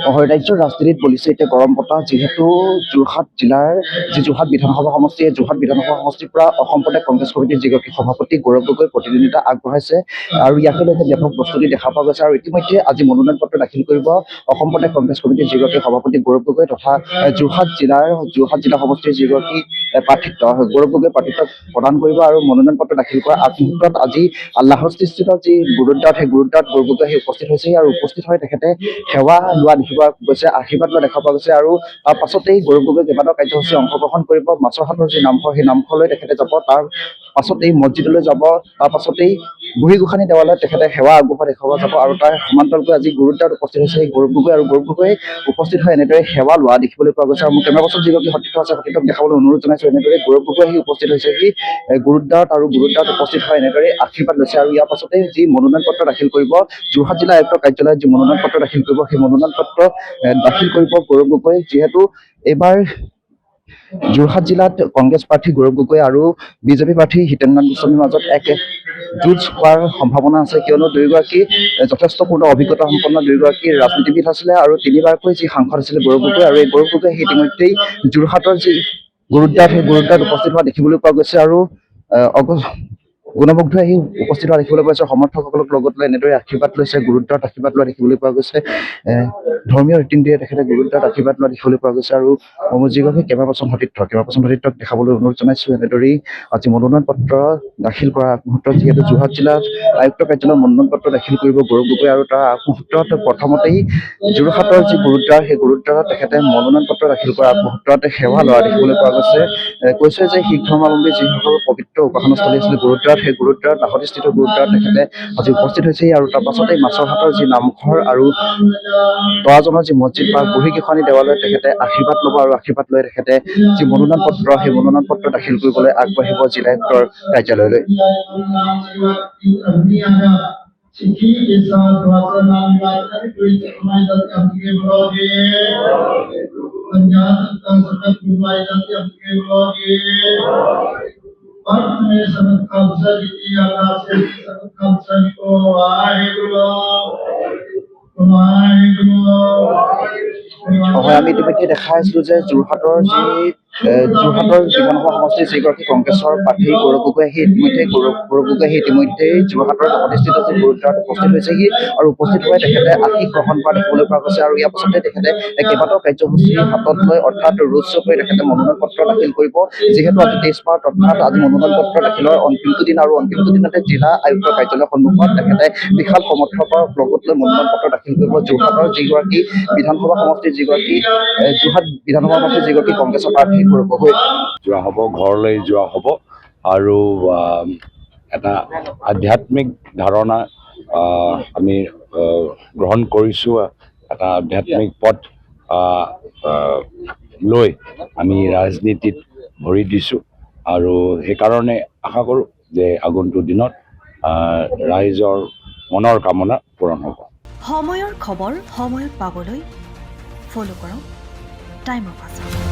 ৰাজ্যৰ ৰাজধানীত বলিছে এতিয়া গৰম বতাহ যিহেতু যোৰহাট জিলাৰ যোৰহাট বিধানসভা সমষ্টি যোৰহাট বিধানসভা সমষ্টিৰ পৰা অসম প্ৰদেশ কংগ্ৰেছ কমিটিৰ যিগৰাকী সভাপতি গৌৰৱ গগৈ প্ৰতিদ্বন্দ্বিতা আগবঢ়াইছে আৰু ইয়াকে লৈ ব্যাপক প্ৰস্তুতি দেখা পোৱা গৈছে আৰু ইতিমধ্যে আজি মনোনয়ন পত্ৰ দাখিল কৰিব অসম প্ৰদেশ কংগ্ৰেছ কমিটিৰ যিগৰাকী সভাপতি গৌৰৱ গগৈ তথা যোৰহাট জিলা সমষ্টিৰ যিগৰাকী প্ৰাৰ্থিত্ব গৌৰৱ গগৈ প্ৰাৰ্থিত্ব প্ৰদান কৰিব আৰু মনোনয়ন পত্ৰ দাখিল কৰা আগমুহূৰ্তত আজি লাহোৰস্থিত যি গুৰুদ্বাৰত সেই গুৰুদ্বাৰত গৌৰৱ গগৈ উপস্থিত হৈছে আৰু উপস্থিত হৈ তেখেতে সেৱা লোৱা দেখিব গৈছে আশীৰ্বাদ লোৱা দেখা পোৱা গৈছে আৰু তাৰ পাছতেই গৌৰৱ গগৈ কেইবাটাও কাৰ্যসূচী অংশগ্ৰহণ কৰিব মাছৰহাটৰ যি নামঘৰ সেই নামঘৰলৈ তেখেতে যাব তাৰ পাছতেই মছজিদলৈ যাব তাৰ পাছতেই বুঢ়ীগোসানী দেৱালয়ত তেখেতে সেৱা আগবঢ়োৱা দেখুৱাব যাব আৰু তাৰ সমান্তৰালকৈ আজি গুৰুদ্বাৰত উপস্থিত হৈছে সেই গৌৰৱ গগৈ আৰু গৌৰৱ গগৈ উপস্থিত হৈ এনেদৰে সেৱা লোৱা দেখিবলৈ পোৱা গৈছে আৰু মোৰ কেমেৰা পাৰ্চন যিগৰাকী সতীৰ্থ আছে সতীৰ্থক দেখাবলৈ অনুৰোধ জনাইছো এনেদৰে গৌৰৱ গগৈ আহি উপস্থিত হৈছে সি গুৰুদ্বাৰত আৰু গুৰুদ্বাৰত উপস্থিত হৈ এনেদৰে আশীৰ্বাদ লৈছে আৰু ইয়াৰ পাছতে যি মনোনয়ন পত্ৰ দাখিল কৰিব যোৰহাট জিলা আয়ুক্ত কাৰ্যালয়ত যি মনোনয়ন পত্ৰ দাখিল কৰিব সেই মনোনয়ন পত্ৰ দাখিল কৰিব গৌৰৱ গগৈ যিহেতু এইবাৰ যোৰহাট জিলাত কংগ্ৰেছ প্ৰাৰ্থী গৌৰৱ গগৈ আৰু বিজেপি প্ৰাৰ্থী হিতেন্দ্ৰনাথ গোস্বামীৰ মাজত এক যুঁজ হোৱাৰ সম্ভাৱনা আছে কিয়নো দুয়োগৰাকী যথেষ্টপূৰ্ণ অভিজ্ঞতা সম্পন্ন দুয়োগৰাকী ৰাজনীতিবিদ আছিলে আৰু তিনিবাৰকৈ যি সাংসদ আছিলে গৌৰৱ গগৈ আৰু এই গৌৰৱ গগৈ ইতিমধ্যেই যোৰহাটৰ যি গুৰুদ্বাৰ সেই গুৰুদ্বাৰত উপস্থিত হোৱা দেখিবলৈ পোৱা গৈছে আৰু গুণমুগ্ধ আহি উপস্থিত হোৱা দেখিবলৈ পোৱা গৈছে সমৰ্থকসকলক লগত লৈ এনেদৰে আশীৰ্বাদ লৈছে গুৰুদ্বাৰত আশীৰ্বাদ লোৱা দেখিবলৈ পোৱা গৈছে ধৰ্মীয় ৰীতি নীতিৰে তেখেতে গুৰুদ্বাৰত আশীৰ্বাদ লোৱা দেখিবলৈ পোৱা গৈছে আৰু যিগৰাকী কেমেৰা পাৰ্চন সতীৰ্থক দেখাবলৈ অনুৰোধ জনাইছো এনেদৰেই আজি মনোনয়ন পত্ৰ দাখিল কৰা আগমুহূৰ্তত যিহেতু যোৰহাট জিলাৰ আয়ুক্ত কাৰ্যালয়ত মনোনয়ন পত্ৰ দাখিল কৰিব গৌৰৱ গগৈ আৰু তাৰ আগমুহূৰ্তত প্ৰথমতেই যোৰহাটৰ যি গুৰুদ্বাৰ সেই গুৰুদ্বাৰত তেখেতে মনোনয়ন পত্ৰ দাখিল কৰা আগমুহূৰ্তত সেৱা লোৱা দেখিবলৈ পোৱা গৈছে কৈছে যে শিখ ধৰ্মাৱলম্বী যিসকল পবিত্ৰ উপাসনাস্থলী আছিলে গুৰুদ্বাৰত সেই গুৰুদ্বাৰত লাহোৰস্থিত গুৰুদ্বাৰত তেখেতে আজি উপস্থিত হৈছে আৰু তাৰ পাছতেই মাছৰহাটৰ যি নামঘৰ আৰু তৰাজনৰ যি মছজিদ বা বুঢ়ীগোসানী দেৱালয়ত তেখেতে আশীৰ্বাদ ল'ব আৰু আশীৰ্বাদ লৈ তেখেতে যি মনোনয়ন পত্ৰ সেই মনোনয়ন পত্ৰ দাখিল কৰিবলৈ আগবাঢ়িব জিলা আয়ুক্তৰ কাৰ্যালয়লৈ सिक्की के साथ भाषा नाम बात कोई हमारे साथ हमके बोलोगे पंजाब का सकत हमारे साथ हमके बोलोगे अर्थ में सनत खालसा जी की अल्लाह से सनत खालसा जी को হয় আমি ইতিমধ্যে দেখা আছিলো যে যোৰহাটৰ বিধানসভা সমষ্টিৰ যিগৰাকী কংগ্ৰেছৰ প্ৰাৰ্থী গৌৰৱ গগৈ আহি ইতিমধ্যে যোৰহাটৰ প্ৰতিষ্ঠিত যি গুৰুদ্বাৰত উপস্থিত হৈছেহি আৰু উপস্থিত হৈ তেখেতে আশীষ গ্ৰহণ কৰা দেখিবলৈ পোৱা গৈছে আৰু ইয়াৰ পাছতে তেখেতে কেইবাটাও কাৰ্যসূচী হাতত লৈ অৰ্থাৎ ৰোড শ্ব' কৰি তেখেতে মনোনয়ন পত্ৰ দাখিল কৰিব যিহেতু আজি 23 মাৰ্চ অৰ্থাৎ আজি মনোনয়ন পত্ৰ দাখিলৰ অন্তিমটো দিন আৰু অন্তিমটো দিনতে জিলা আয়ুক্ত কাৰ্যালয়ৰ সন্মুখত তেখেতে বিশাল সমৰ্থকৰ লগত লৈ মনোনয়ন পত্ৰ দাখিল কৰিব যোৰহাটৰ যিগৰাকী বিধানসভা সমষ্টিৰ যিগৰাকী কংগ্ৰেছৰ প্ৰাৰ্থী গৌৰৱ গগৈ যোৱা হ'ব ঘৰলৈ যোৱা হ'ব আৰু এটা আধ্যাত্মিক ধাৰণা আমি গ্ৰহণ কৰিছোঁ এটা আধ্যাত্মিক পথ লৈ আমি ৰাজনীতিত ভৰি দিছোঁ আৰু সেইকাৰণে আশা কৰোঁ যে আগন্তুক দিনত ৰাইজৰ মনৰ কামনা পূৰণ হ'ব। সময়ৰ খবৰ সময়ত পাবলৈ ফলো কৰক টাইম অফ আছাম।